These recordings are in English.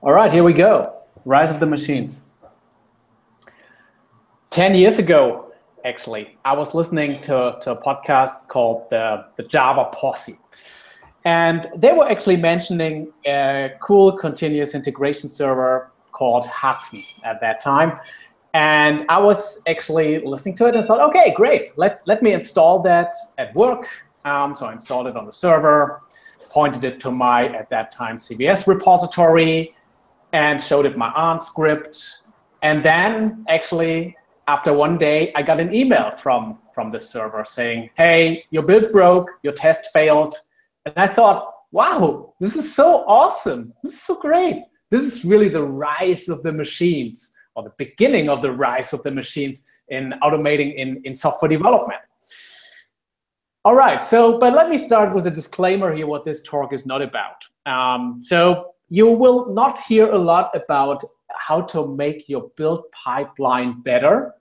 All right, here we go. Rise of the machines. 10 years ago, actually, I was listening to a podcast called the Java Posse. And they were actually mentioning a cool continuous integration server called Hudson at that time. And I was actually listening to it and thought, okay, great. Let me install that at work. So I installed it on the server, pointed it to my, at that time, CVS repository, and showed it my ARM script. And then actually, after one day, I got an email from the server saying, hey, your build broke, your test failed. And I thought, wow, this is so awesome. This is so great. This is really the rise of the machines, or the beginning of the rise of the machines in automating in software development. All right, but let me start with a disclaimer here what this talk is not about. So you will not hear a lot about how to make your build pipeline better.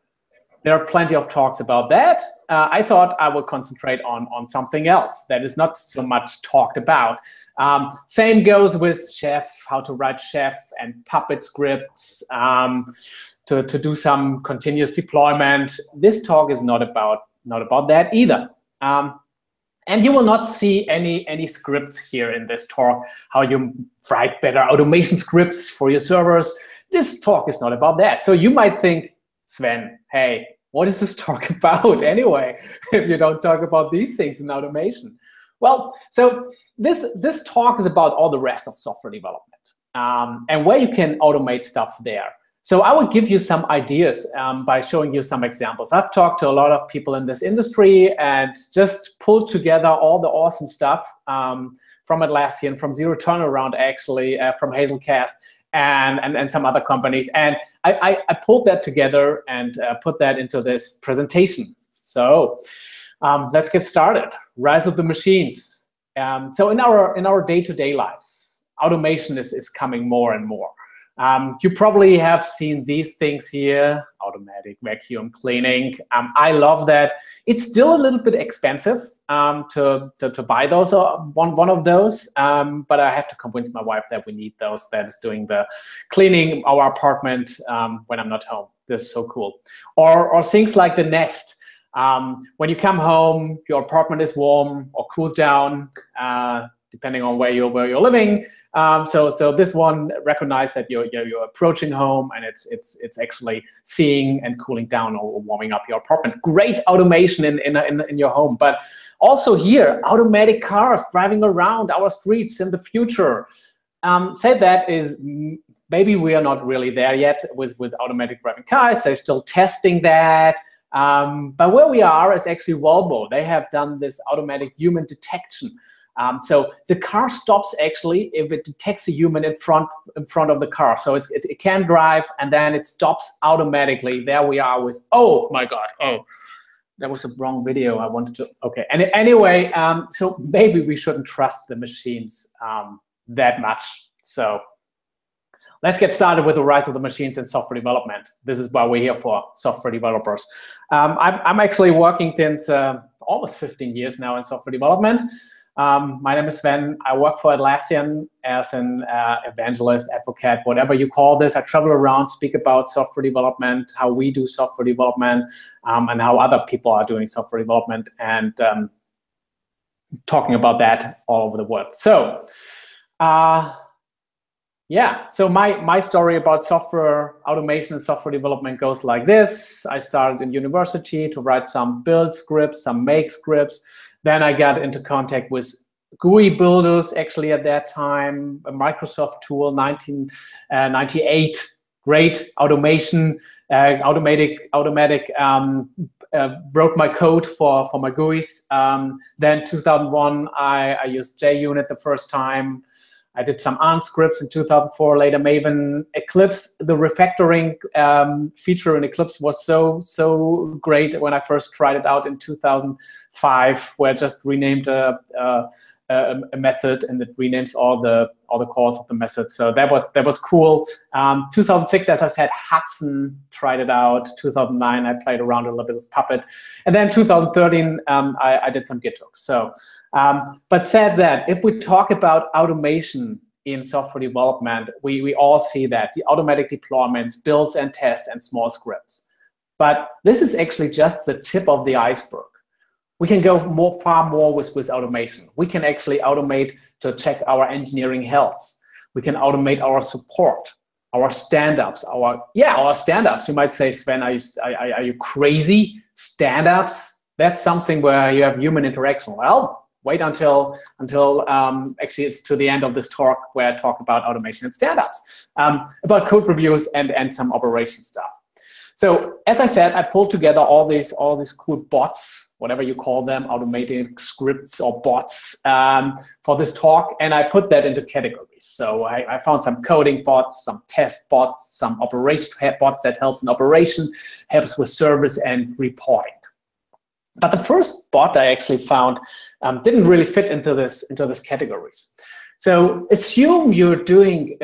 There are plenty of talks about that. I thought I would concentrate on something else that is not so much talked about. Same goes with Chef, how to write Chef and Puppet scripts to do some continuous deployment. This talk is not about that either. And you will not see any scripts here in this talk, how you write better automation scripts for your servers. This talk is not about that. So you might think, Sven, hey, what is this talk about anyway, if you don't talk about these things in automation? Well, so this talk is about all the rest of software development and where you can automate stuff there. So I will give you some ideas by showing you some examples. I've talked to a lot of people in this industry and just pulled together all the awesome stuff from Atlassian, from Zero Turnaround, actually, from Hazelcast, and some other companies. And I pulled that together and put that into this presentation. So let's get started. Rise of the machines. So in our day-to-day lives, automation is coming more and more. You probably have seen these things here, automatic vacuum cleaning. I love that. It's still a little bit expensive to buy those, one of those, but I have to convince my wife that we need those. That is doing the cleaning our apartment when I'm not home. This is so cool. Or things like the Nest. When you come home, your apartment is warm or cooled down, depending on where you're living. So this one recognizes that you're approaching home, and it's actually seeing and cooling down or warming up your apartment. Great automation in your home. But also here, automatic cars driving around our streets in the future. Say that is maybe we are not really there yet with automatic driving cars. They're still testing that. But where we are is actually Volvo. They have done this automatic human detection. So the car stops actually if it detects a human in front of the car. So it can drive, and then it stops automatically. There we are with, oh my God, oh, that was a wrong video. I wanted to, okay. And anyway, so maybe we shouldn't trust the machines that much. So let's get started with the rise of the machines in software development. This is what we're here for, software developers. I'm actually working since almost 15 years now in software development. My name is Sven. I work for Atlassian as an evangelist, advocate, whatever you call this. I travel around, speak about software development, how we do software development, and how other people are doing software development, and talking about that all over the world. So, yeah, so my story about software automation and software development goes like this. I started in university to write some build scripts, some make scripts. Then I got into contact with GUI builders, actually at that time, a Microsoft tool, 1998, great automation, automatic wrote my code for my GUIs. Then 2001, I used JUnit the first time. I did some ARM scripts in 2004, later Maven. Eclipse, the refactoring feature in Eclipse was so great when I first tried it out in 2005, where I just renamed a method, and it renames all the calls of the method. So that was cool. 2006, as I said, Hudson, tried it out. 2009, I played around a little bit with Puppet, and then 2013, I did some Git hooks. So, but said that, if we talk about automation in software development, we all see that, the automatic deployments, builds and tests, and small scripts. But this is actually just the tip of the iceberg. We can go far more with automation. We can actually automate to check our engineering health. We can automate our support, our stand-ups, our stand-ups. You might say, Sven, are you crazy? Stand-ups? That's something where you have human interaction. Well, wait until actually it's to the end of this talk where I talk about automation and stand-ups, about code reviews and some operation stuff. So as I said, I pulled together all these cool bots, whatever you call them, automated scripts or bots for this talk, and I put that into categories. So I found some coding bots, some test bots, some operation bots that helps in operation, helps with service and reporting. But the first bot I actually found didn't really fit into this categories. So assume you're doing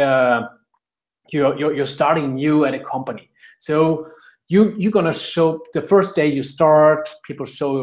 you're starting new at a company. So you're gonna show the first day you start, people show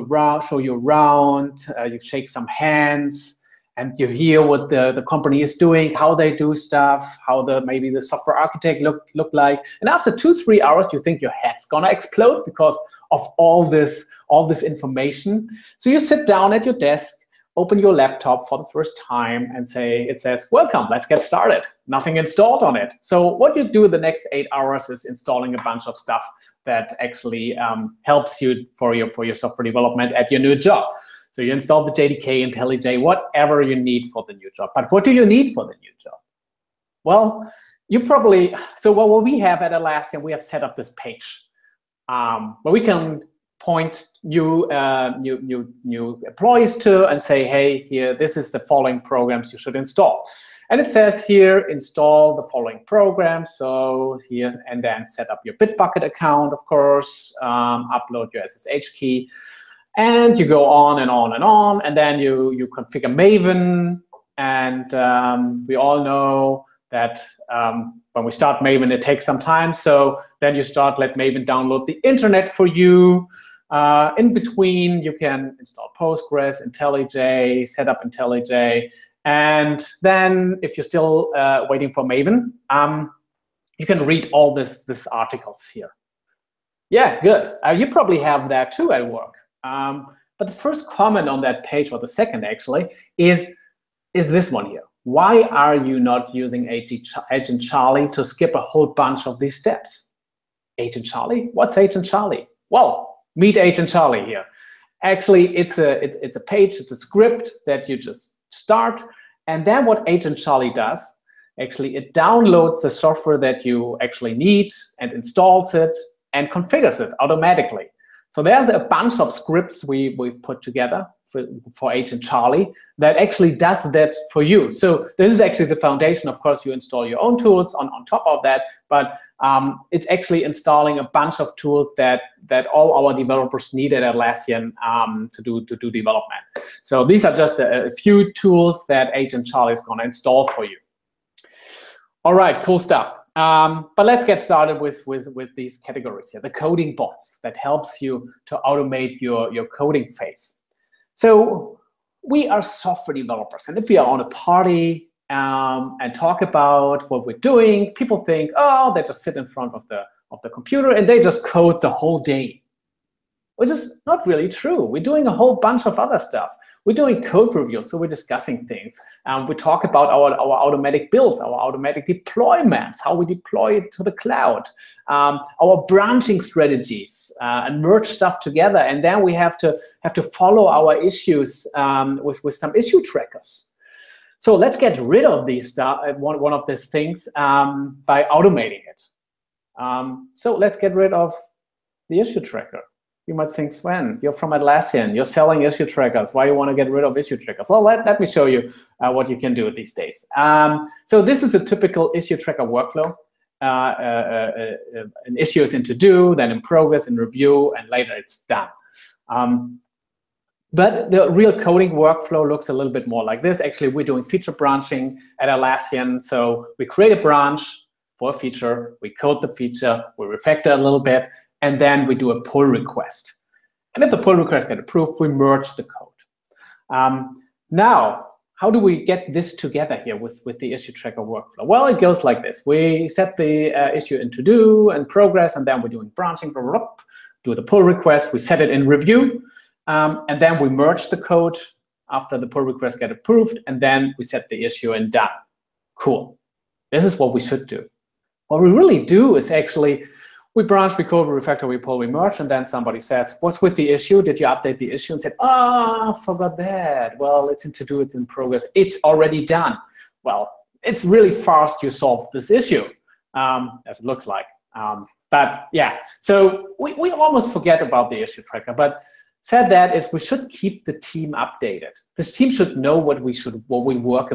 you around, you shake some hands, and you hear what the company is doing, how they do stuff, how maybe the software architect look like. And after 2-3 hours, you think your head's gonna explode because of all this information. So you sit down at your desk, open your laptop for the first time, and it says, welcome, let's get started. Nothing installed on it. So what you do the next 8 hours is installing a bunch of stuff that actually helps you for your software development at your new job. So you install the JDK, IntelliJ, whatever you need for the new job. But what do you need for the new job? Well, what we have at Atlassian, we have set up this page where we can point new employees to and say, hey, here, this is the following programs you should install. And it says here, install the following programs. So here, and then set up your Bitbucket account, of course, upload your SSH key, and you go on and on and on. And then you configure Maven. And we all know that when we start Maven, it takes some time. So then you let Maven download the internet for you. In between, you can install Postgres, IntelliJ, set up IntelliJ. And then if you're still waiting for Maven, you can read all these articles here. Yeah, good. You probably have that too at work. But the first comment on that page, or the second actually, is this one here. Why are you not using Agent Charlie to skip a whole bunch of these steps? Agent Charlie? What's Agent Charlie? Well, meet Agent Charlie here. Actually, it's a page, it's a script that you just start. And then what Agent Charlie does, actually, it downloads the software that you actually need and installs it and configures it automatically. So there's a bunch of scripts we've put together for Agent Charlie that actually does that for you. So this is actually the foundation. Of course, you install your own tools on top of that, but it's actually installing a bunch of tools that all our developers need at Atlassian to do development. So these are just a few tools that Agent Charlie is going to install for you. All right, cool stuff. But let's get started with these categories here, the coding bots that helps you to automate your coding phase. So we are software developers, and if we are on a party and talk about what we're doing, people think, oh, they just sit in front of the computer and they just code the whole day, which is not really true. We're doing a whole bunch of other stuff. We're doing code reviews, so we're discussing things. We talk about our automatic builds, our automatic deployments, how we deploy it to the cloud, our branching strategies, and merge stuff together. And then we have to follow our issues with some issue trackers. So let's get rid of these stuff, one of these things by automating it. So let's get rid of the issue tracker. You might think, Sven, you're from Atlassian. You're selling issue trackers. Why do you want to get rid of issue trackers? Well, let me show you what you can do these days. So this is a typical issue tracker workflow. An issue is in to-do, then in progress, in review, and later it's done. But the real coding workflow looks a little bit more like this. Actually, we're doing feature branching at Atlassian. So we create a branch for a feature. We code the feature. We refactor a little bit. And then we do a pull request. And if the pull request gets approved, we merge the code. Now, how do we get this together here with the issue tracker workflow? Well, it goes like this. We set the issue in to-do and progress, and then we're doing branching, blah, blah, blah, do the pull request, we set it in review, and then we merge the code after the pull request get approved, and then we set the issue in done. Cool. This is what we should do. What we really do is actually, we branch, we code, we refactor, we pull, we merge, and then somebody says, what's with the issue? Did you update the issue? And said, oh, forgot that. Well, it's in to-do, it's in progress. It's already done. Well, it's really fast you solved this issue, as it looks like. But yeah, so we almost forget about the issue tracker. But said that is we should keep the team updated. This team should know what we work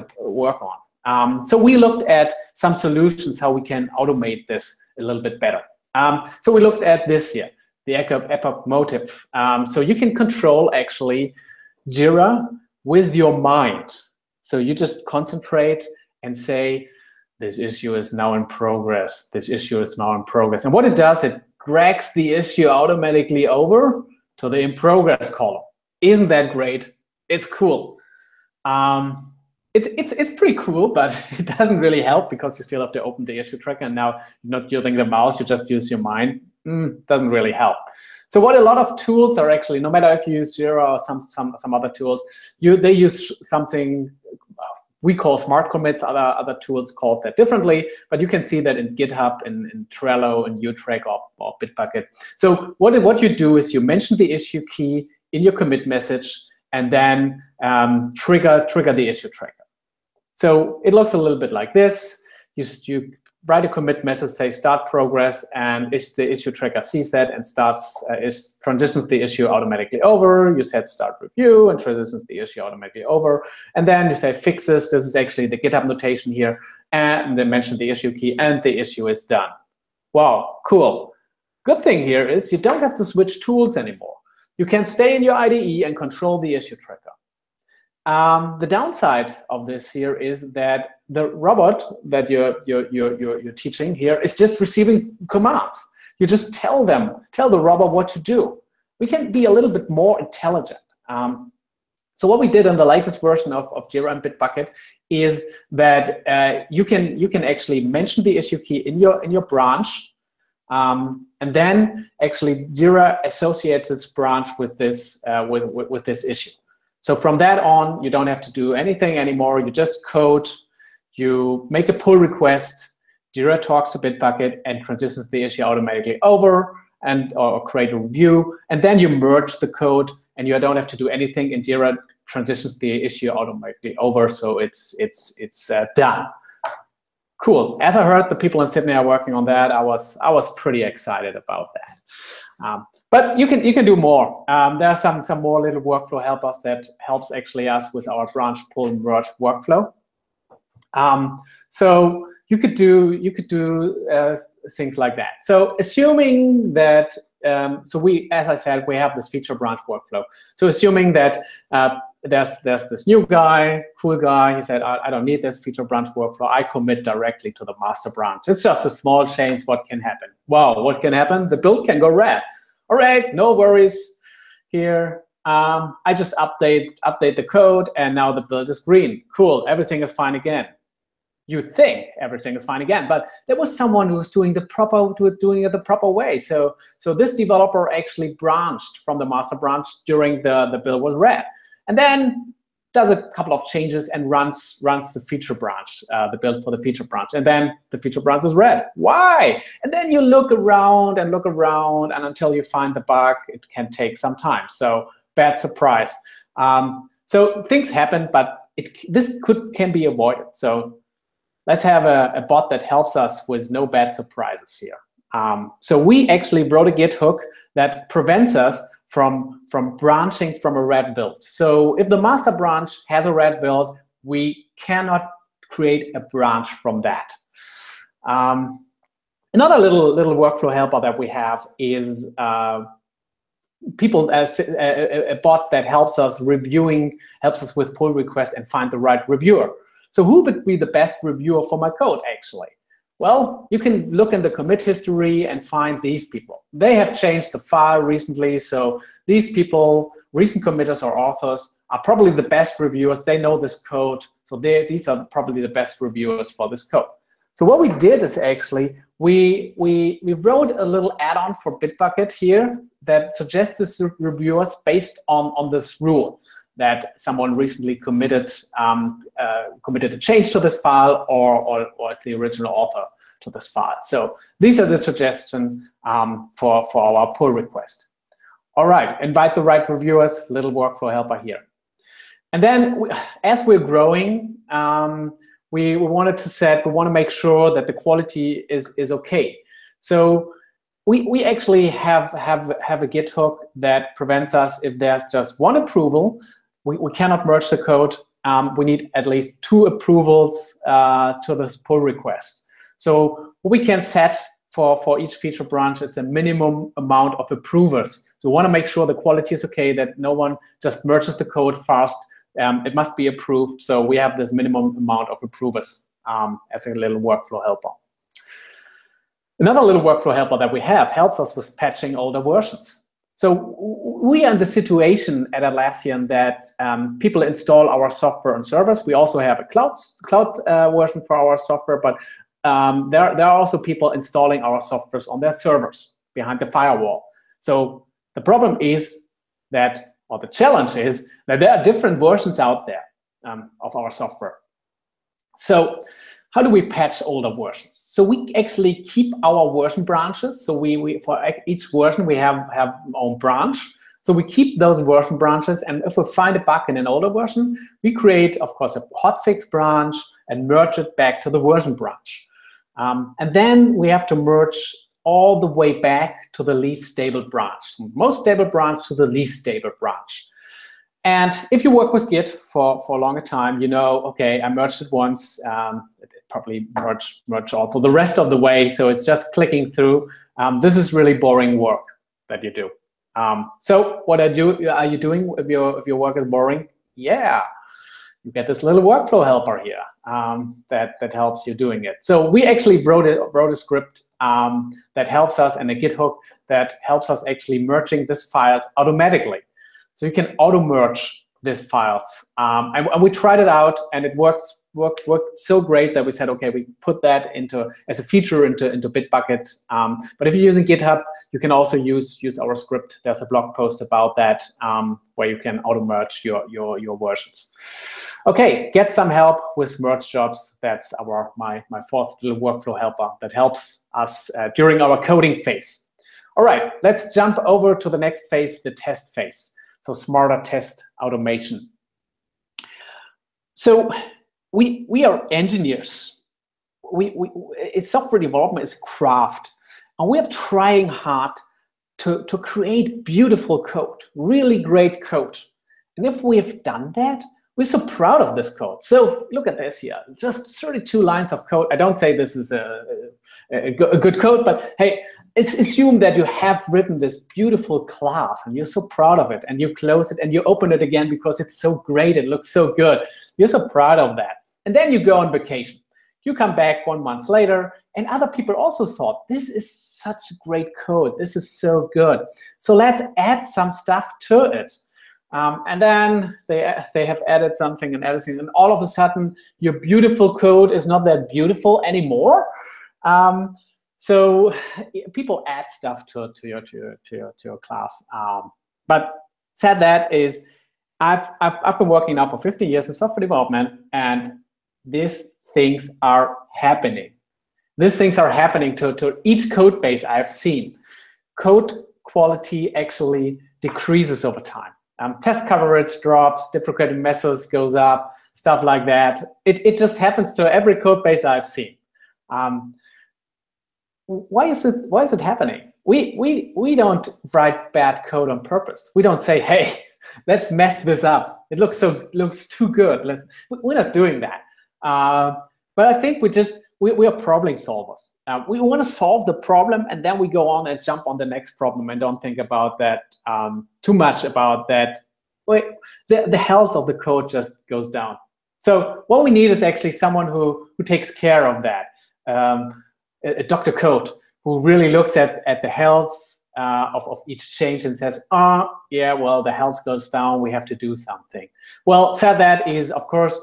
on. So we looked at some solutions, how we can automate this a little bit better. So we looked at this here, the APAC motive. So you can control actually Jira with your mind. So you just concentrate and say, this issue is now in progress. This issue is now in progress. And what it does, it drags the issue automatically over to the in progress column. Isn't that great? It's cool. It's pretty cool, but it doesn't really help because you still have to open the issue tracker, and now you're not using the mouse, you just use your mind. Doesn't really help. So what a lot of tools are actually, no matter if you use Jira or some other tools, they use something we call smart commits. Other tools call that differently, but you can see that in GitHub, in Trello, in U-Track or Bitbucket. So what you do is you mention the issue key in your commit message, and then trigger the issue tracker. So it looks a little bit like this. You write a commit message, say start progress, and if the issue tracker sees that and transitions the issue automatically over, you set start review and transitions the issue automatically over. And then you say fixes. This is actually the GitHub notation here. And then mention the issue key, and the issue is done. Wow, cool. Good thing here is you don't have to switch tools anymore. You can stay in your IDE and control the issue tracker. The downside of this here is that the robot that you're teaching here is just receiving commands. You just tell the robot what to do. We can be a little bit more intelligent. So what we did in the latest version of Jira and Bitbucket is that you can actually mention the issue key in your branch, and then actually Jira associates its branch with this with this issue. So from that on, you don't have to do anything anymore. You just code, you make a pull request, Jira talks to Bitbucket and transitions the issue automatically over, or create a review, and then you merge the code, and you don't have to do anything, and Jira transitions the issue automatically over, so it's done. Cool. As I heard the people in Sydney are working on that, I was pretty excited about that. But you can do more. There are some more little workflow helpers that helps actually us with our branch pull and merge workflow. So you could do things like that. So assuming that as I said, we have this feature branch workflow. So assuming that there's this new guy, cool guy, he said, I don't need this feature branch workflow. I commit directly to the master branch. It's just a small change. What can happen? Wow, what can happen? The build can go red. All right, no worries here. I just update the code, and now the build is green. Cool, everything is fine again. You think everything is fine again, but there was someone who was doing it the proper way. So this developer actually branched from the master branch during the build was red, and then does a couple of changes and runs the feature branch, the build for the feature branch, and then the feature branch is red. Why? And then you look around, and until you find the bug, it can take some time. So bad surprise. So things happen, but this can be avoided. So let's have a bot that helps us with no bad surprises here. So we actually wrote a Git hook that prevents us from branching from a red build. So if the master branch has a red build, we cannot create a branch from that. Another little workflow helper that we have is a bot that helps us with pull requests and find the right reviewer. So who would be the best reviewer for my code, actually? Well, you can look in the commit history and find these people. They have changed the file recently, so these people, recent committers or authors, are probably the best reviewers. They know this code, so these are probably the best reviewers for this code. So what we did is actually we wrote a little add-on for Bitbucket here that suggests this reviewers based on this rule that someone recently committed a change to this file or the original author to this file. So these are the suggestions for our pull request. All right, invite the right reviewers, little workflow helper here. And then as we're growing, we want to make sure that the quality is okay. So we actually have a Git hook that prevents us if there's just one approval. We cannot merge the code. We need at least 2 approvals to this pull request. So what we can set for each feature branch is a minimum amount of approvers. So we want to make sure the quality is okay, that no one just merges the code fast. It must be approved. So we have this minimum amount of approvers as a little workflow helper. Another little workflow helper that we have helps us with patching older versions. So we are in the situation at Atlassian that people install our software on servers. We also have a cloud version for our software, but there are also people installing our software on their servers behind the firewall. So the problem is that, or the challenge is that there are different versions out there of our software. So how do we patch older versions? So we actually keep our version branches. So we for each version we have our own branch. So we keep those version branches, and if we find a bug in an older version, we create, of course, a hotfix branch and merge it back to the version branch. And then we have to merge all the way back to the least stable branch. From most stable branch to the least stable branch. And if you work with Git for a longer time, you know, okay, I merged it once, it probably merge all for the rest of the way, so it's just clicking through. This is really boring work that you do. So what are you doing if your work is boring? Yeah, you get this little workflow helper here that helps you doing it. So we actually wrote a script that helps us, and a Git hook that helps us actually merging these files automatically. So you can auto-merge these files. And we tried it out, and it worked so great that we said, okay, we put that as a feature into Bitbucket. But if you're using GitHub, you can also use our script. There's a blog post about that where you can auto-merge your versions. Okay, get some help with merge jobs. That's my 4th little workflow helper that helps us during our coding phase. All right, let's jump over to the next phase, the test phase. So smarter test automation. So we are engineers. Software development is a craft, and we are trying hard to create beautiful code, really great code. And if we have done that, we're so proud of this code. So look at this here, just 32 lines of code. I don't say this is a good code, but hey, it's assumed that you have written this beautiful class and you're so proud of it, and you close it and you open it again because it's so great, it looks so good. You're so proud of that. And then you go on vacation. You come back 1 month later, and other people also thought, this is such great code. This is so good. So let's add some stuff to it. And then they have added something and everything, and all of a sudden your beautiful code is not that beautiful anymore. So people add stuff to your class. But said that is, I've been working now for 15 years in software development, and these things are happening. These things are happening to each code base I've seen. Code quality actually decreases over time. Test coverage drops, deprecating methods goes up, stuff like that. It just happens to every code base I've seen. Why is it happening? We don't write bad code on purpose. We don't say, hey, let's mess this up. It looks too good. We're not doing that. But I think we are problem solvers. We want to solve the problem, and then we go on and jump on the next problem and don't think about that too much about that. The health of the code just goes down. So what we need is actually someone who takes care of that. A Dr. Code who really looks at the health of each change and says, oh, yeah, well, the health goes down, we have to do something. Well, said that is, of course,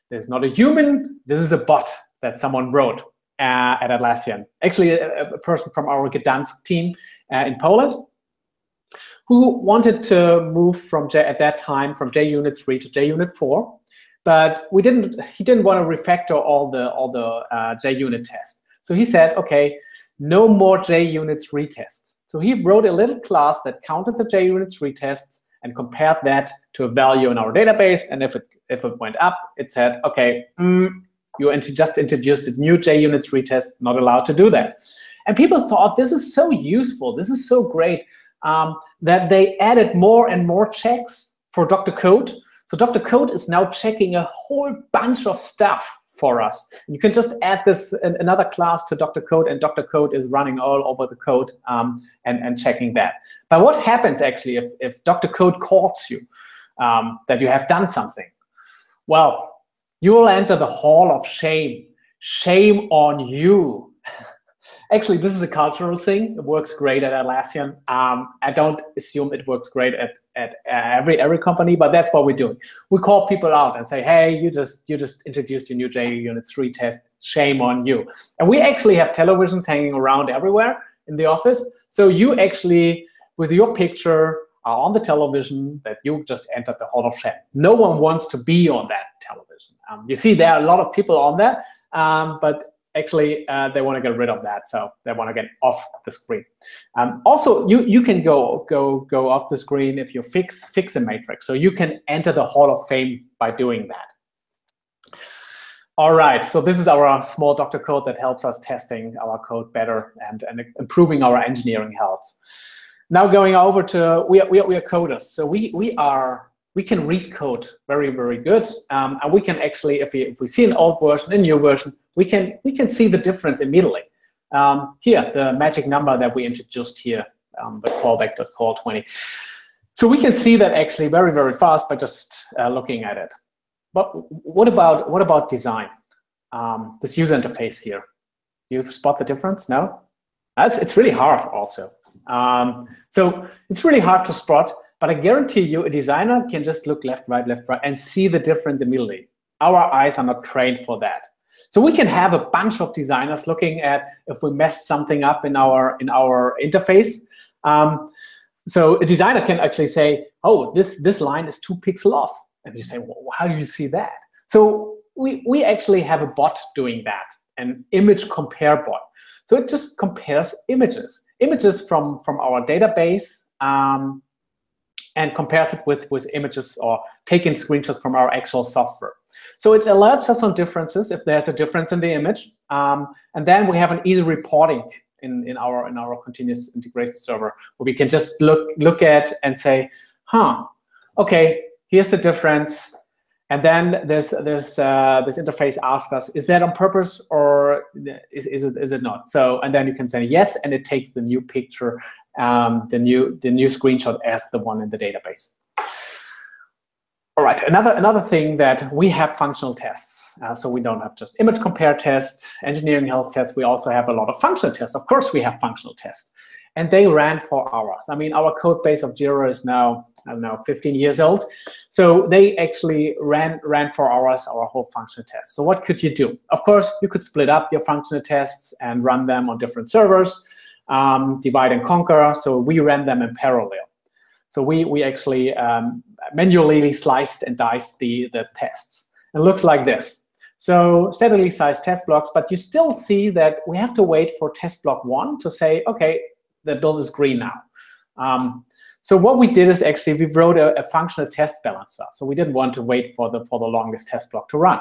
there's not a human, this is a bot that someone wrote at Atlassian. Actually, a person from our Gdansk team in Poland who wanted to move from at that time from JUnit 3 to JUnit 4, but he didn't want to refactor all the JUnit tests. So he said, okay, no more JUnit 3 tests. So he wrote a little class that counted the JUnit 3 tests and compared that to a value in our database. And if it went up, it said, okay, you just introduced a new JUnit 3 test, not allowed to do that. And people thought this is so useful, this is so great, that they added more and more checks for Dr. Code. So Dr. Code is now checking a whole bunch of stuff for us. And you can just add this another class to Dr. Code, and Dr. Code is running all over the code and checking that. But what happens actually if Dr. Code calls you that you have done something? Well, you will enter the hall of shame. Shame on you. Actually, this is a cultural thing. It works great at Atlassian. I don't assume it works great at every company, but that's what we're doing. We call people out and say, hey, you just introduced your new JUnit 3 test. Shame on you. And we actually have televisions hanging around everywhere in the office. So you actually, with your picture, are on the television that you just entered the hall of shame. No one wants to be on that television. You see, there are a lot of people on that, but actually, they want to get rid of that, so they want to get off the screen. Also, you can go off the screen if you fix a matrix. So you can enter the Hall of Fame by doing that. All right, so this is our small Dr. Code that helps us testing our code better and improving our engineering health. Now going over to we are coders, so we can read code very, very good, and we can actually, if we see an old version, a new version, we can see the difference immediately. Here, the magic number that we introduced here, the callback.call20. So we can see that actually very, very fast by just looking at it. But what about design? This user interface here, you spot the difference? No, it's really hard also. So it's really hard to spot. But I guarantee you, a designer can just look left, right, and see the difference immediately. Our eyes are not trained for that. So we can have a bunch of designers looking at if we messed something up in our interface. So a designer can actually say, oh, this line is 2 pixels off. And you say, well, how do you see that? So we actually have a bot doing that, an image compare bot. So it just compares images from our database, and compares it with images or taking screenshots from our actual software. So it alerts us on differences if there's a difference in the image. And then we have an easy reporting in our continuous integration server, where we can just look at and say, okay, here's the difference. And then this interface asks us, is that on purpose or is it not? So, and then you can say yes, and it takes the new picture, the new screenshot as the one in the database. All right, another thing that we have functional tests. So we don't have just image compare tests, engineering health tests. We also have a lot of functional tests. Of course, we have functional tests, and they ran for hours. I mean, our code base of Jira is now, I don't know, 15 years old. So they actually ran for hours our whole functional test. So what could you do? Of course, you could split up your functional tests and run them on different servers, divide and conquer. So we ran them in parallel. So we actually manually sliced and diced the tests. It looks like this. So steadily sized test blocks, but you still see that we have to wait for test block 1 to say, okay, the build is green now. So what we did is actually we wrote a functional test balancer. So we didn't want to wait for the longest test block to run,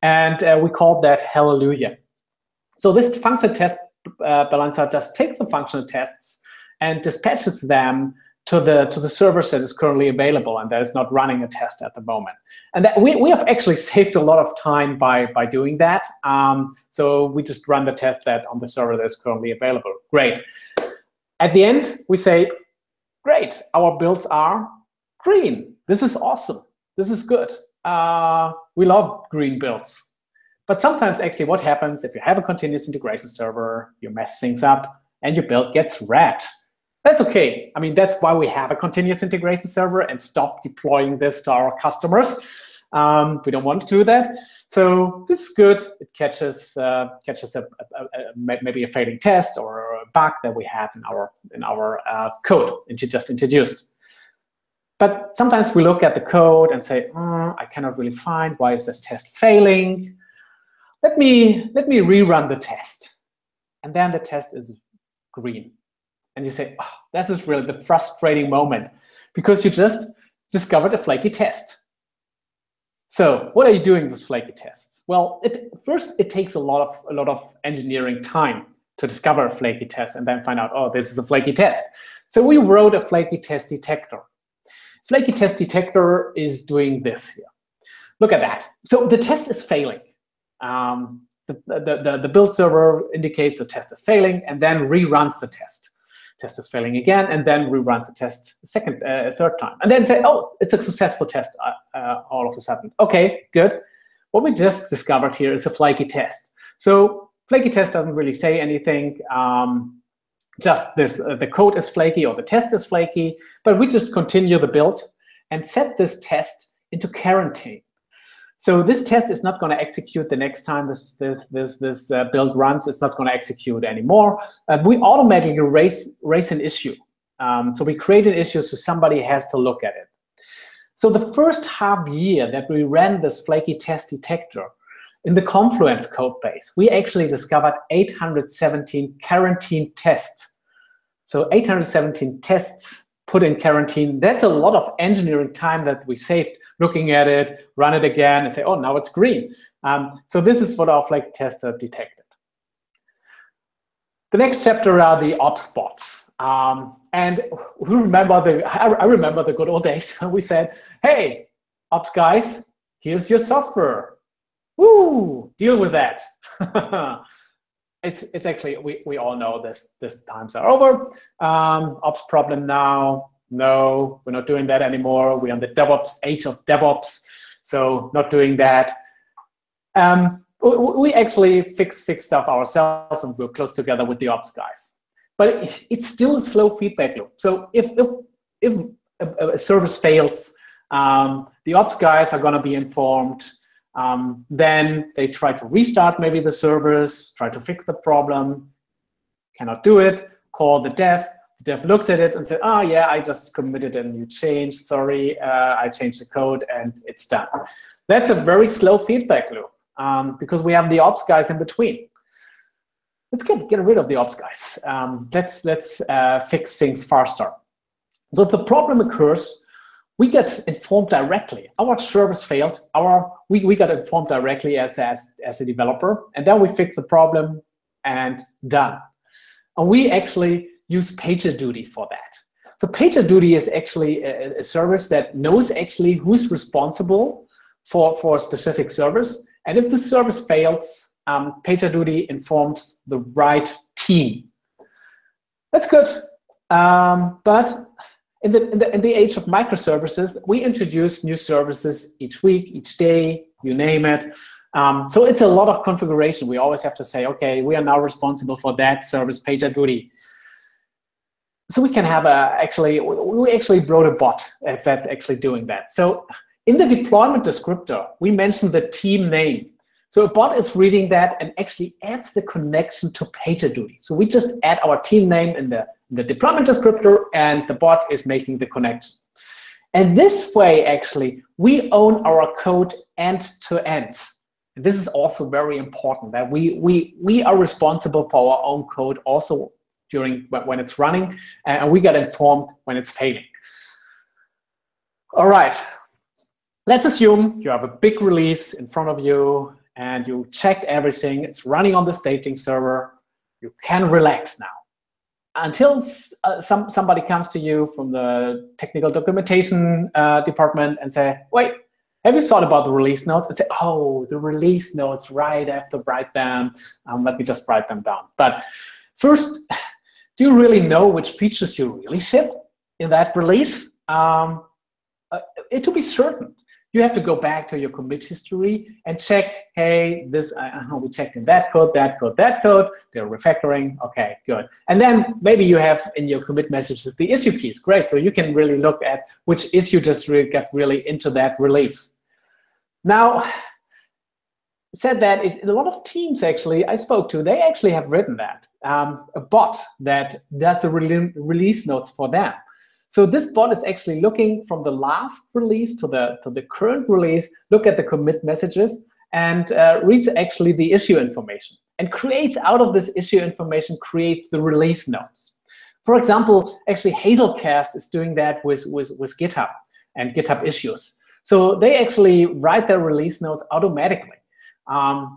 and we called that Hallelujah. So this functional test balancer just takes the functional tests and dispatches them to the servers that is currently available and that is not running a test at the moment. And that we have actually saved a lot of time by doing that. So we just run the test that on the server that is currently available. Great. At the end, we say, great, our builds are green. This is awesome. This is good. We love green builds. But sometimes actually what happens if you have a continuous integration server, you mess things up, and your build gets red. That's okay. I mean, that's why we have a continuous integration server and stop deploying this to our customers. We don't want to do that. So this is good. It catches maybe a failing test or a bug that we have in our code that you just introduced. But sometimes we look at the code and say, I cannot really find, why is this test failing? Let me rerun the test. And then the test is green. And you say, oh, this is really the frustrating moment because you just discovered a flaky test. So what are you doing with flaky tests? Well, first it takes a lot of engineering time to discover a flaky test and then find out, oh, this is a flaky test. So we wrote a flaky test detector. Flaky test detector is doing this here. Look at that. So the test is failing. The build server indicates the test is failing and then reruns the test. Test is failing again, and then reruns the test a third time. And then say, oh, it's a successful test all of a sudden. Okay, good. What we just discovered here is a flaky test. So flaky test doesn't really say anything. Just this, the code is flaky or the test is flaky, but we just continue the build and set this test into quarantine. So this test is not going to execute the next time this build runs. It's not going to execute anymore. We automatically raise an issue. So we create an issue so somebody has to look at it. So the first half year that we ran this flaky test detector, in the Confluence code base, we actually discovered 817 quarantine tests. So 817 tests put in quarantine. That's a lot of engineering time that we saved looking at it, run it again, and say, oh, now it's green. So this is what our flaky tester detected. The next chapter are the ops bots. And we remember I remember the good old days. We said, hey, ops guys, here's your software. Woo, deal with that. It's actually, we all know this times are over. Ops problem now. No, we're not doing that anymore. We're on the DevOps age of DevOps, so not doing that. We actually fix stuff ourselves, and we're close together with the ops guys. But it's still a slow feedback loop. So if a service fails, the ops guys are going to be informed. Then they try to restart maybe the service, try to fix the problem, cannot do it, call the dev. The dev looks at it and says, oh, yeah, I just committed a new change. Sorry, I changed the code, and it's done. That's a very slow feedback loop because we have the ops guys in between. Let's get rid of the ops guys. Let's fix things faster. So if the problem occurs, we get informed directly. Our service failed. We got informed directly as a developer, and then we fix the problem and done. And we actually use PagerDuty for that. So PagerDuty is actually a service that knows actually who's responsible for a specific service. And if the service fails, PagerDuty informs the right team. That's good. But in the age of microservices, we introduce new services each week, each day, you name it. So it's a lot of configuration. We always have to say, okay, we are now responsible for that service, PagerDuty. So we can have we actually wrote a bot that's actually doing that. So in the deployment descriptor, we mentioned the team name. So a bot is reading that and actually adds the connection to PagerDuty. So we just add our team name in the deployment descriptor, and the bot is making the connection. And this way, actually, we own our code end to end. And this is also very important, that we are responsible for our own code also when it's running, and we get informed when it's failing. All right, let's assume you have a big release in front of you, and you checked everything. It's running on the staging server. You can relax now until somebody comes to you from the technical documentation department and say, wait, have you thought about the release notes? And say, oh, the release notes, right, I have to write them. Let me just write them down. But first, do you really know which features you really ship in that release? To be certain, you have to go back to your commit history and check, hey, this we checked in that code, that code, that code. They're refactoring. Okay, good. And then maybe you have in your commit messages the issue keys. Great. So you can really look at which issue just got really into that release. Now, said that is a lot of teams actually I spoke to, they actually have written that, a bot that does the release notes for them. So this bot is actually looking from the last release to the current release, look at the commit messages, and reads actually the issue information, and creates out of this issue information, creates the release notes. For example, actually Hazelcast is doing that with GitHub and GitHub issues. So they actually write their release notes automatically.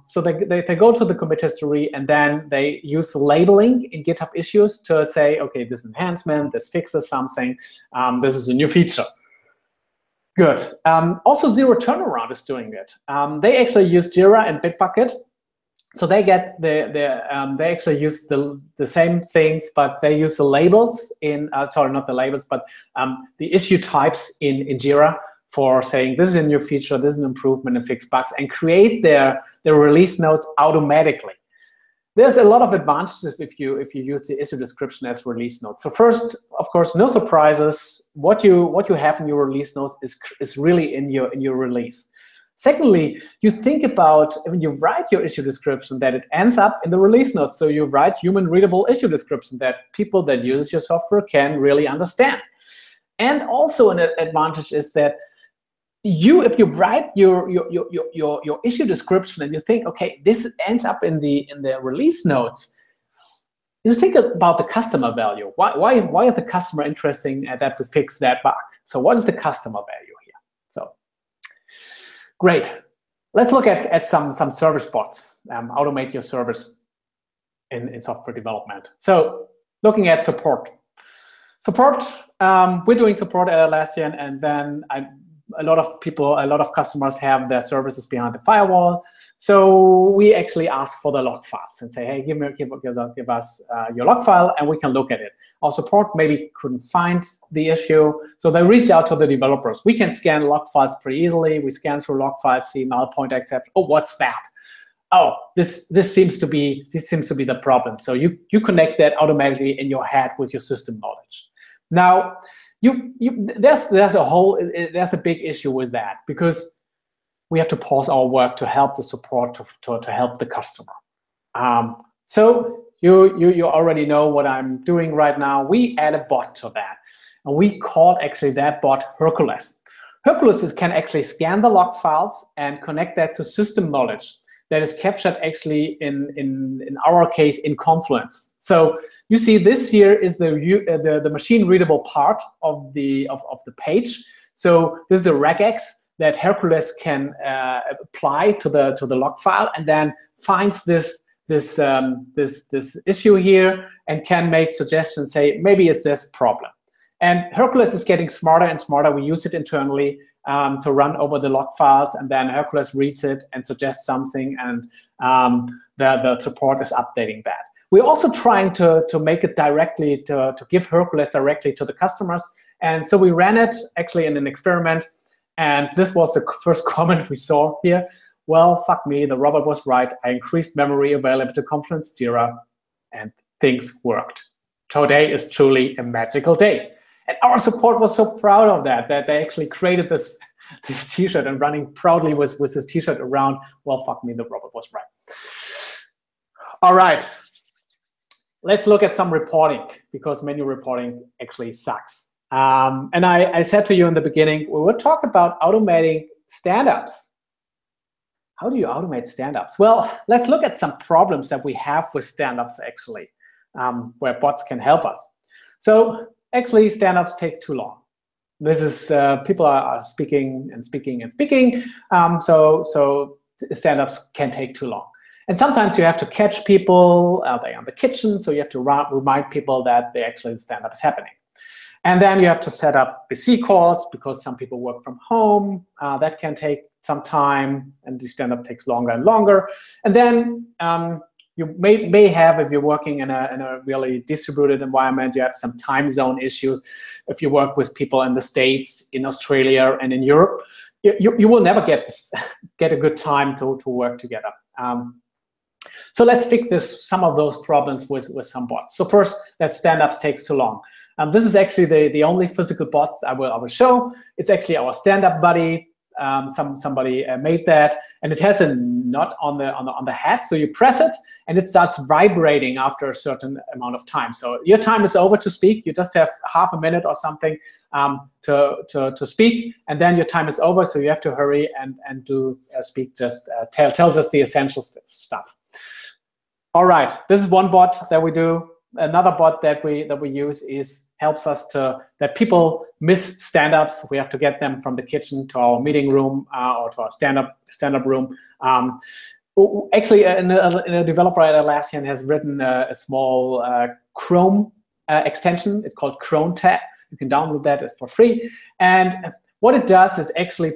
So they go to the commit history, and then they use the labeling in GitHub issues to say, okay, this enhancement, this fixes something, this is a new feature. Good. Also, Zero Turnaround is doing it. They actually use Jira and Bitbucket. So they get they actually use the same things, but they use the labels in sorry, not the labels, but the issue types in Jira, for saying this is a new feature, this is an improvement, and fix bugs, and create their release notes automatically. There's a lot of advantages if you use the issue description as release notes. So first, of course, no surprises. What you have in your release notes is really in your release. Secondly, you think about when you write your issue description that it ends up in the release notes. So you write human readable issue description that people that use your software can really understand. And also an advantage is that if you write your issue description and you think, okay, this ends up in the release notes, you think about the customer value. Why is the customer interested that we fix that bug? So what is the customer value here? So great. Let's look at some service bots. Automate your service in software development. So looking at support. Support, we're doing support at Atlassian, and then a lot of customers have their services behind the firewall. So we actually ask for the log files and say, hey, give us your log file, and we can look at it. Our support maybe couldn't find the issue, so they reach out to the developers. We can scan log files pretty easily. We scan through log files, see null pointer exception. Oh, what's that? Oh, this seems to be the problem. So you connect that automatically in your head with your system knowledge. Now, there's a big issue with that, because we have to pause our work to help the support to help the customer. So you already know what I'm doing right now. We add a bot to that, and we called actually that bot Hercules. Hercules can actually scan the log files and connect that to system knowledge that is captured actually in our case in Confluence. So you see this here is the machine readable part of the page. So this is a regex that Hercules can apply to the log file, and then finds this issue here and can make suggestions, say maybe it's this problem. And Hercules is getting smarter and smarter. We use it internally to run over the log files, and then Hercules reads it and suggests something, and the support is updating that. We're also trying to make it directly, to give Hercules directly to the customers. And so we ran it actually in an experiment, and this was the first comment we saw here. Well, fuck me, the robot was right. I increased memory available to Confluence Jira, and things worked. Today is truly a magical day. And our support was so proud of that they actually created this T-shirt and running proudly with this T-shirt around. Well, fuck me, the robot was right. All right, let's look at some reporting, because manual reporting actually sucks. And I said to you in the beginning, we will talk about automating stand-ups. How do you automate stand-ups? Well, let's look at some problems that we have with stand-ups actually, where bots can help us. So actually, stand-ups take too long. This is people are speaking and speaking and speaking, so stand-ups can take too long. And sometimes you have to catch people, they're in the kitchen, so you have to remind people that the stand-up is happening. And then you have to set up the C calls, because some people work from home. That can take some time, and the stand-up takes longer and longer. And then you may have, if you're working in a really distributed environment, you have some time zone issues. If you work with people in the States, in Australia, and in Europe, you will never get a good time to work together. So let's fix some of those problems with some bots. So first, that stand-ups takes too long. This is actually the only physical bot I will show. It's actually our stand-up buddy. Somebody made that, and it has a knot on the head. So you press it, and it starts vibrating after a certain amount of time. So your time is over to speak. You just have half a minute or something to speak, and then your time is over. So you have to hurry and do speak. Just tell just the essential stuff. All right, this is one bot that we do. Another bot that we use helps us that people miss stand-ups. We have to get them from the kitchen to our meeting room or to our stand-up room. Actually, a developer at Atlassian has written a small Chrome extension. It's called Chrome Tab. You can download that. It's for free. And what it does is actually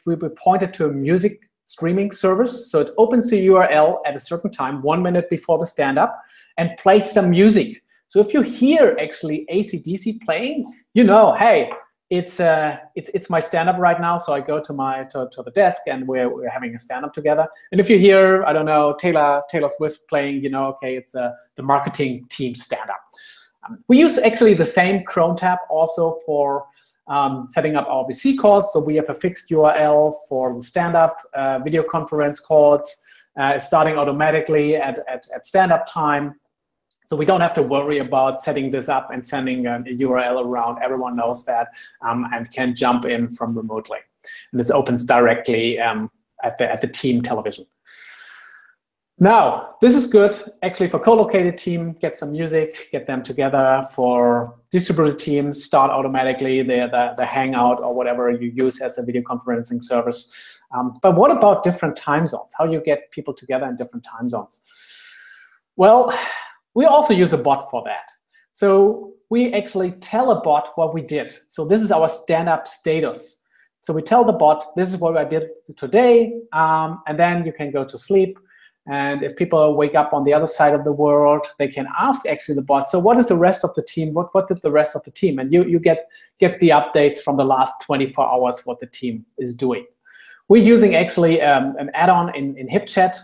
we point it to a music streaming service. So it opens the URL at a certain time, 1 minute before the stand-up, and plays some music. So if you hear actually AC/DC playing, you know, hey, it's my stand-up right now. So I go to the desk, and we're having a stand-up together. And if you hear, I don't know, Taylor Swift playing, you know, okay, it's the marketing team stand-up. We use actually the same Chrome tab also for setting up our VC calls. So we have a fixed URL for the stand-up video conference calls, starting automatically at stand-up time. So we don't have to worry about setting this up and sending a URL around. Everyone knows that and can jump in from remotely. And this opens directly at the team television. Now, this is good actually for co-located team. Get some music, get them together. For distributed teams, start automatically the Hangout or whatever you use as a video conferencing service. But what about different time zones? How do you get people together in different time zones? Well, we also use a bot for that. So we actually tell a bot what we did. So this is our stand-up status. So we tell the bot, this is what I did today, and then you can go to sleep. And if people wake up on the other side of the world, they can ask actually the bot, so what is the rest of the team? What did the rest of the team? And you get the updates from the last 24 hours what the team is doing. We're using actually an add-on in HipChat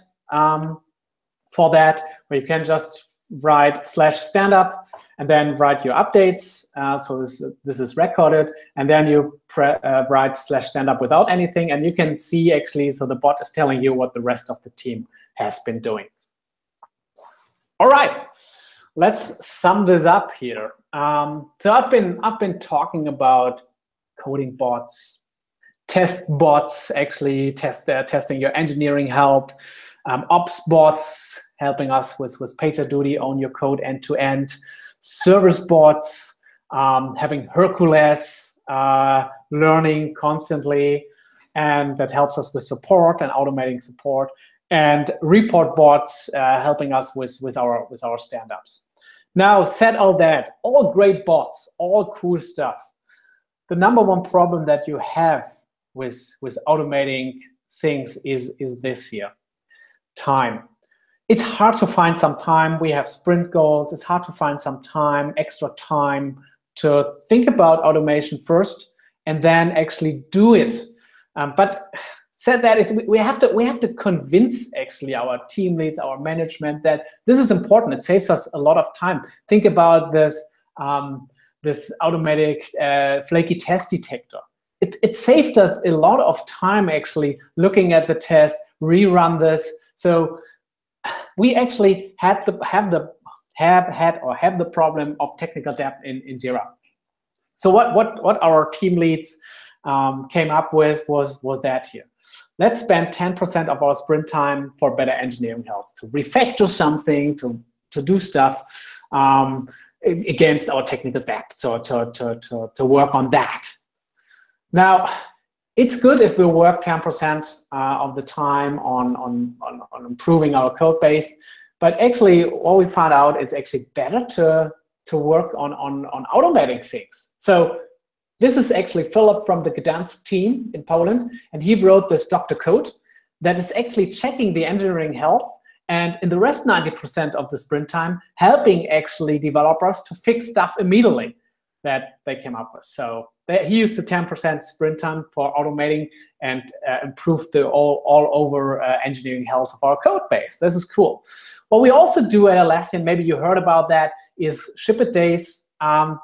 for that, where you can just write /standup and then write your updates. So this is recorded, and then you write /standup without anything, and you can see actually, so the bot is telling you what the rest of the team has been doing. All right, let's sum this up here. So I've been talking about coding bots, test bots, actually testing your engineering help, ops bots, helping us with PagerDuty, own your code end to end, service bots, having Hercules, learning constantly, and that helps us with support and automating support. And report bots helping us with our stand-ups. Now, said all that, all great bots, all cool stuff. The number one problem that you have with automating things is this here: time. It's hard to find some time. We have sprint goals. It's hard to find some time, extra time, to think about automation first and then actually do it. But said that is, we have to convince actually our team leads, our management, that this is important. It saves us a lot of time. Think about this this automatic Flaky Test detector. It saved us a lot of time actually looking at the test, rerun this. So we actually have the problem of technical debt in Jira. So what our team leads came up with was that here. Let's spend 10% of our sprint time for better engineering health, to refactor something, to do stuff against our technical debt, so to work on that. Now, it's good if we work 10% of the time on improving our code base, but actually what we found out is actually better to work on automating things. So this is actually Philip from the Gdansk team in Poland, and he wrote this Detector code that is actually checking the engineering health, and in the rest 90% of the sprint time, helping actually developers to fix stuff immediately that they came up with. So he used the 10% sprint time for automating and improved the all over engineering health of our code base. This is cool. What we also do at Atlassian, maybe you heard about that, is ship it days.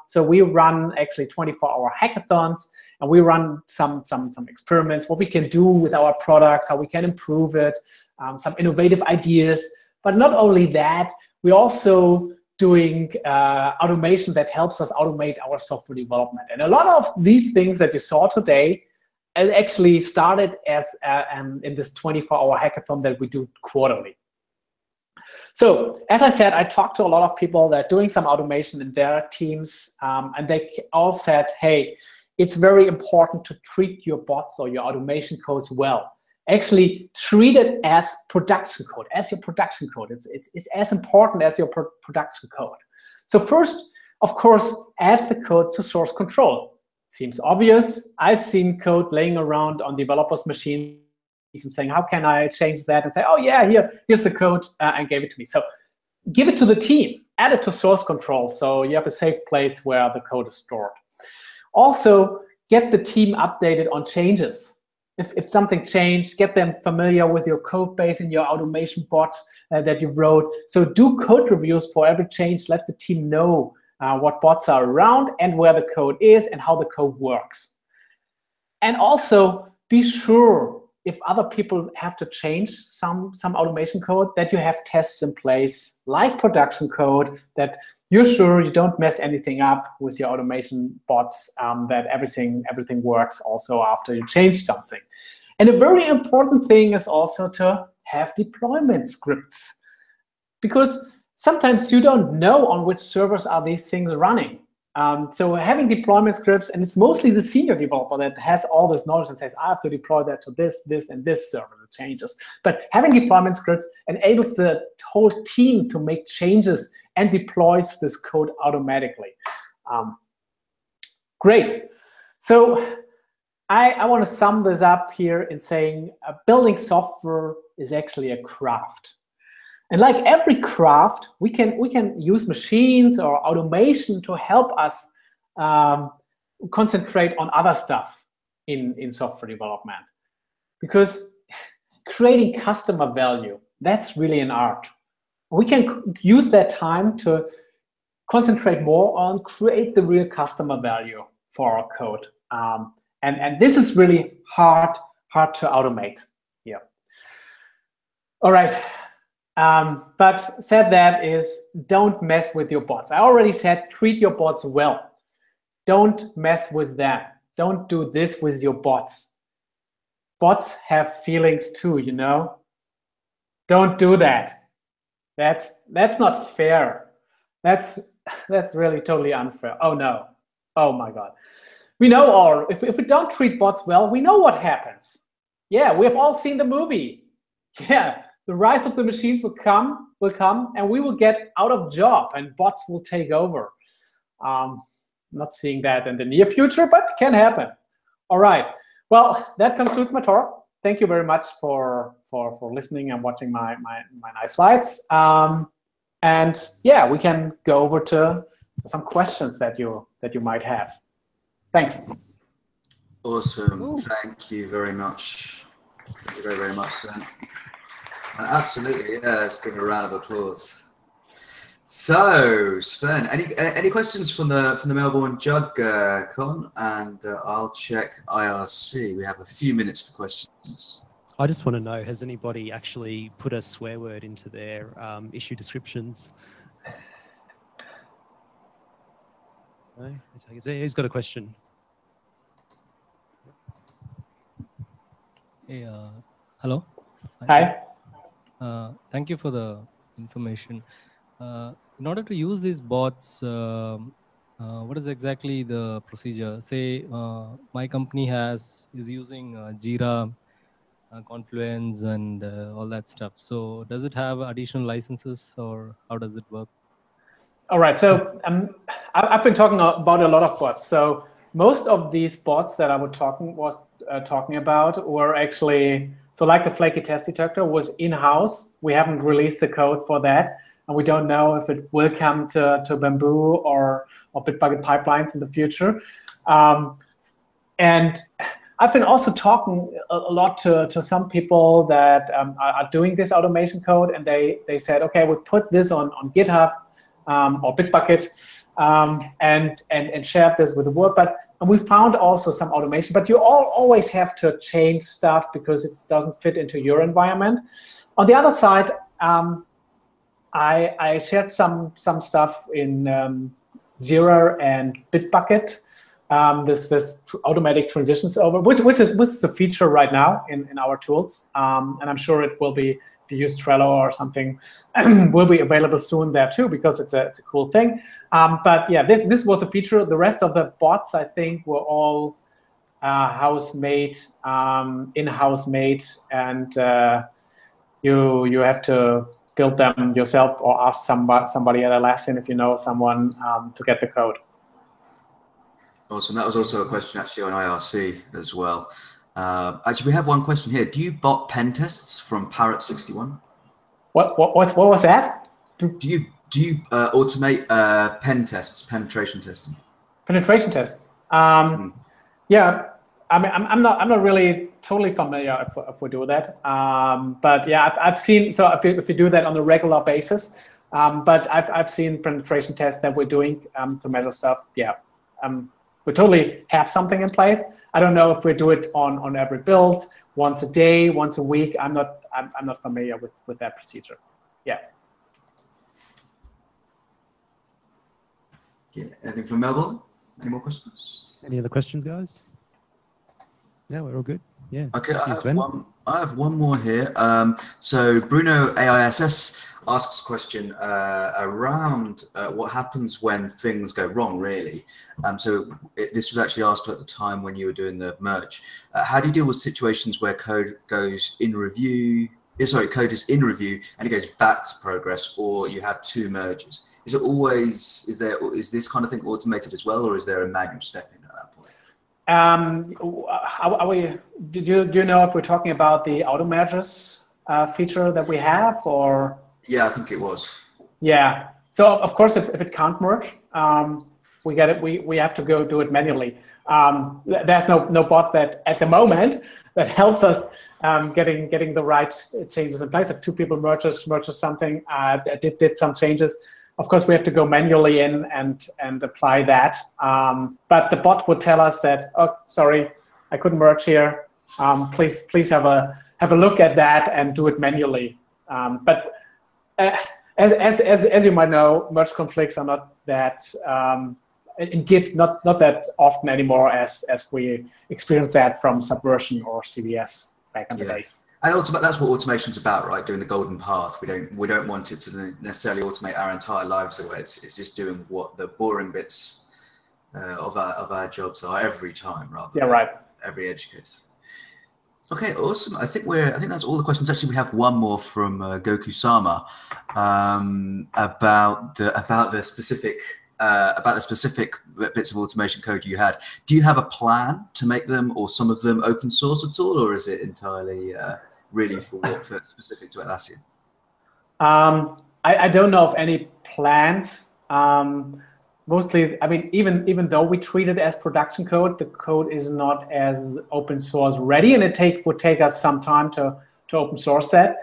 So we run actually 24-hour hackathons, and we run some experiments, what we can do with our products, how we can improve it, some innovative ideas. But not only that, we're also doing automation that helps us automate our software development. And a lot of these things that you saw today actually started as in this 24-hour hackathon that we do quarterly. So as I said, I talked to a lot of people that are doing some automation in their teams, and they all said, hey, it's very important to treat your bots or your automation codes well. Actually treat it as production code, as your production code. It's as important as your production code. So first, of course, add the code to source control. Seems obvious. I've seen code laying around on developers' machines and saying, how can I change that? And say, oh yeah, here's the code, and gave it to me. So give it to the team, add it to source control, so you have a safe place where the code is stored. Also, get the team updated on changes. If something changed, get them familiar with your code base and your automation bot that you wrote. So do code reviews for every change. Let the team know what bots are around and where the code is and how the code works. And also be sure if other people have to change some automation code, that you have tests in place, like production code, that you're sure you don't mess anything up with your automation bots, that everything works also after you change something. And a very important thing is also to have deployment scripts, because sometimes you don't know on which servers are these things running. So having deployment scripts, and it's mostly the senior developer that has all this knowledge and says, I have to deploy that to this, and this server, the changes. But having deployment scripts enables the whole team to make changes and deploys this code automatically. Great. So I want to sum this up here in saying building software is actually a craft. And like every craft, we can use machines or automation to help us concentrate on other stuff in software development. Because creating customer value, that's really an art. We can use that time to concentrate more on create the real customer value for our code. And this is really hard to automate here. All right. But said that is, don't mess with your bots. I already said treat your bots well. Don't mess with them. Don't do this with your bots. Bots have feelings too, you know. Don't do that. That's not fair. That's really totally unfair. Oh no. Oh my God. We know all. If we don't treat bots well, we know what happens. Yeah, we've all seen the movie. Yeah. The rise of the machines will come, and we will get out of job, and bots will take over. Not seeing that in the near future, but can happen. All right. Well, that concludes my talk. Thank you very much for listening and watching my nice slides. And yeah, we can go over to some questions that you might have. Thanks. Awesome. Ooh. Thank you very much. Thank you very, very much, Sven. Absolutely, yeah. Let's give a round of applause. So, Sven, any questions from the Melbourne Jug Con? And I'll check IRC. We have a few minutes for questions. I just want to know, has anybody actually put a swear word into their issue descriptions? No? Who's got a question? Hey, hello. Hi. Thank you for the information. In order to use these bots, what is exactly the procedure? Say my company is using Jira, Confluence, and all that stuff. So does it have additional licenses, or how does it work? All right. So I've been talking about a lot of bots. So most of these bots that I was talking about were actually, so like the Flaky Test Detector was in-house. We haven't released the code for that, and we don't know if it will come to Bamboo or Bitbucket pipelines in the future. And I've been also talking a lot to some people that are doing this automation code, and they said, okay, we put this on GitHub or Bitbucket and shared this with the world. And we found also some automation, but you always have to change stuff because it doesn't fit into your environment. On the other side, I shared some stuff in Jira and Bitbucket. This automatic transitions over, which is a feature right now in our tools, and I'm sure it will be, if you use Trello or something, will be available soon there too, because it's a cool thing. But yeah, this was a feature. The rest of the bots, I think, were all house-made, in-house made, and you have to build them yourself or ask somebody at Atlassian, if you know someone, to get the code. Awesome. That was also a question actually on IRC as well. Actually, we have one question here. Do you bot pen tests from Parrot61? What was that? Do you automate penetration testing? Penetration tests. Yeah. I mean, I'm not really totally familiar if we do that. But yeah, I've seen. So if you do that on a regular basis, but I've seen penetration tests that we're doing to measure stuff. Yeah. We totally have something in place. I don't know if we do it on every build, once a day, once a week. I'm not familiar with that procedure. Yeah. Yeah. Anything from Melbourne? Any more questions? Any other questions, guys? Yeah, we're all good. Yeah. Okay, I have one more here. So Bruno AISS asks a question around what happens when things go wrong, really. This was actually asked at the time when you were doing the merge. How do you deal with situations where code goes in review? Code is in review and it goes back to progress, or you have two merges? Is this kind of thing automated as well, or is there a manual step in at that point? Do you know if we're talking about the auto merges feature that we have, or? Yeah, I think it was. Yeah. So of course, if it can't merge, we have to go do it manually. There's no bot that at the moment that helps us getting the right changes in place. If two people merges something, did some changes, of course we have to go manually in and apply that. But the bot would tell us that, oh, sorry, I couldn't merge here. Please have a look at that and do it manually. But as you might know, merge conflicts are not that in Git not that often anymore as we experience that from Subversion or CVS back in the days. And that's what automation's about, right? Doing the golden path. We don't want it to necessarily automate our entire lives away. It's just doing what the boring bits of our jobs are every time, rather than every edge case. Okay, awesome. I think that's all the questions. Actually, we have one more from Goku Sama about the specific bits of automation code you had. Do you have a plan to make them or some of them open source at all, or is it entirely really for specific to Atlassian? I don't know of any plans. Mostly, I mean, even though we treat it as production code, the code is not as open source ready, and it would take us some time to open source that.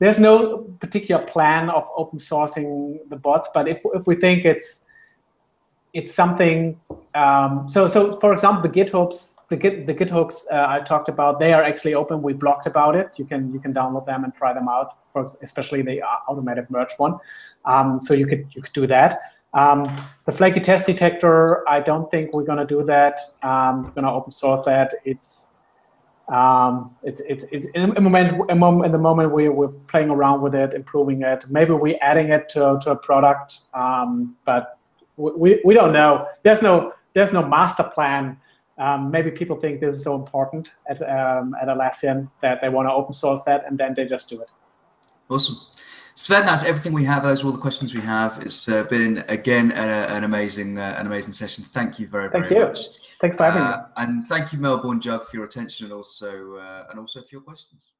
There's no particular plan of open sourcing the bots, but if we think it's something, so for example, the Git hooks I talked about, they are actually open. We blogged about it. You can download them and try them out, especially the automated merge one. So you could do that. The Flaky Test Detector, I don't think we're going to do that. We're going to open source that. It's in the moment we're playing around with it, improving it. Maybe we're adding it to a product, but we don't know. There's no master plan. Maybe people think this is so important at Atlassian that they want to open source that, and then they just do it. Awesome. Sven, that's everything we have. Those are all the questions we have. It's been, again, an amazing session. Thank you very much. Thanks for having me. And thank you, Melbourne Jug, for your attention and also for your questions.